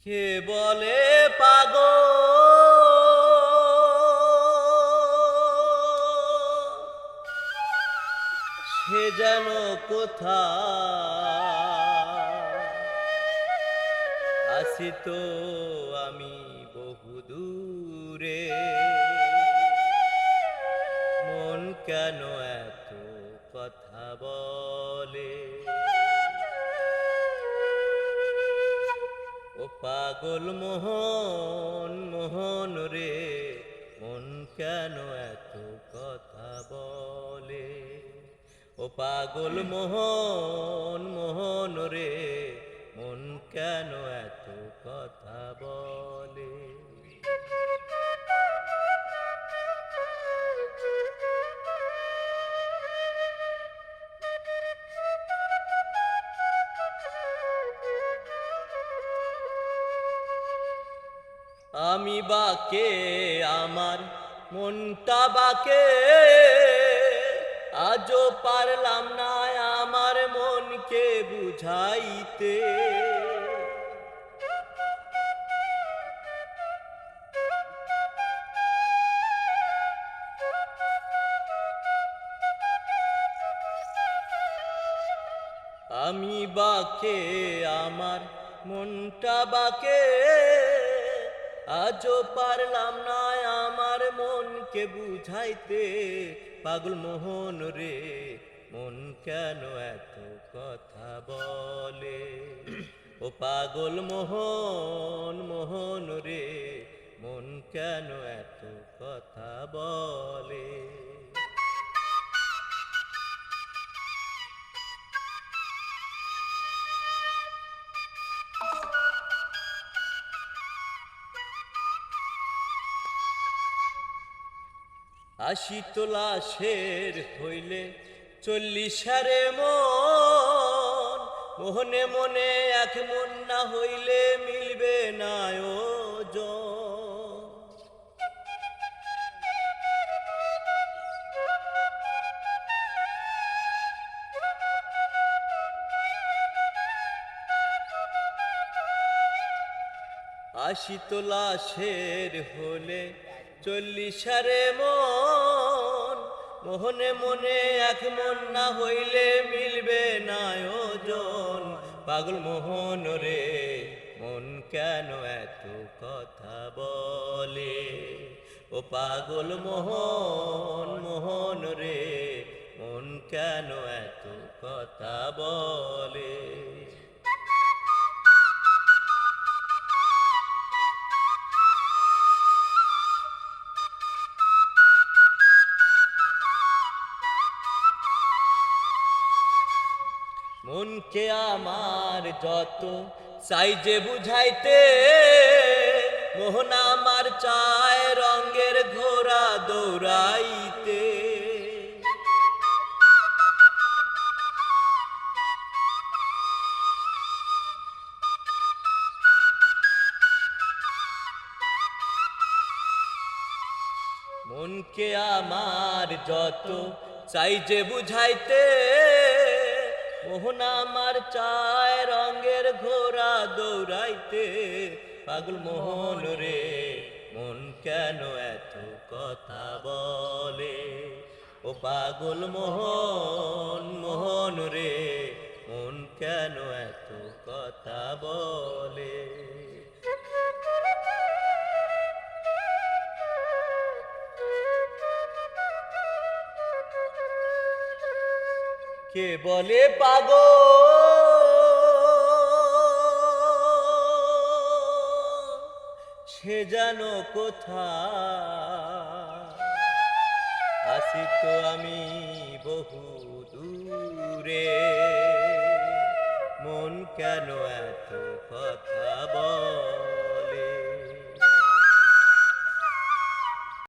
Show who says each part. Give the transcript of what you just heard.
Speaker 1: কে বলে পাগল সে যেন কোথায় আসি তো আমি বহু দূরে মন কেন এত কথা বলে ও পাগল মোহন মোহন রে মন কেন এত কথা বলে ও পাগল মোহন মোহন রে মন কেন এত কথা বলে আমি বাকে আমার মনটা বাকে আজও পারলাম না আমার মনকে বুঝাইতে আমি বাকে আমার মনটা বাকে আজও পারলাম না আমার মনকে বুঝাইতে পাগল মোহন রে মন কেন এত কথা বলে ও পাগল মোহন মোহন রে মন কেন এত কথা বলে আশি তোলা শের হইলে 40 মন মোহনে মনে এক মন না হইলে মিলবে না ওজন আশি তোলা শের হলে 40 মন মোহনে মনে এক মন না হইলে মিলবে না ওজন পাগল মোহন রে মন কেন এত কথা বলে ও পাগল মোহন মোহন রে মন কেন এত কথা বলে মনকে আমার যত চাই যে বুঝাইতে মোহন আমার চায় রঙের ঘোড়া দৌড়াইতে মনকে আমার যত চাই যে বুঝাইতে মোহন আমার চায় রঙের ঘোড়া দৌড়াইতে পাগল মোহন রে মন কেন এত কথা বলে ও পাগল মোহন মোহন রে মন কেন এত কথা বলে কে বলে পাগল সে যেন কোথায় আসি তো আমি বহু দূরে মন কেন এত কথা বলে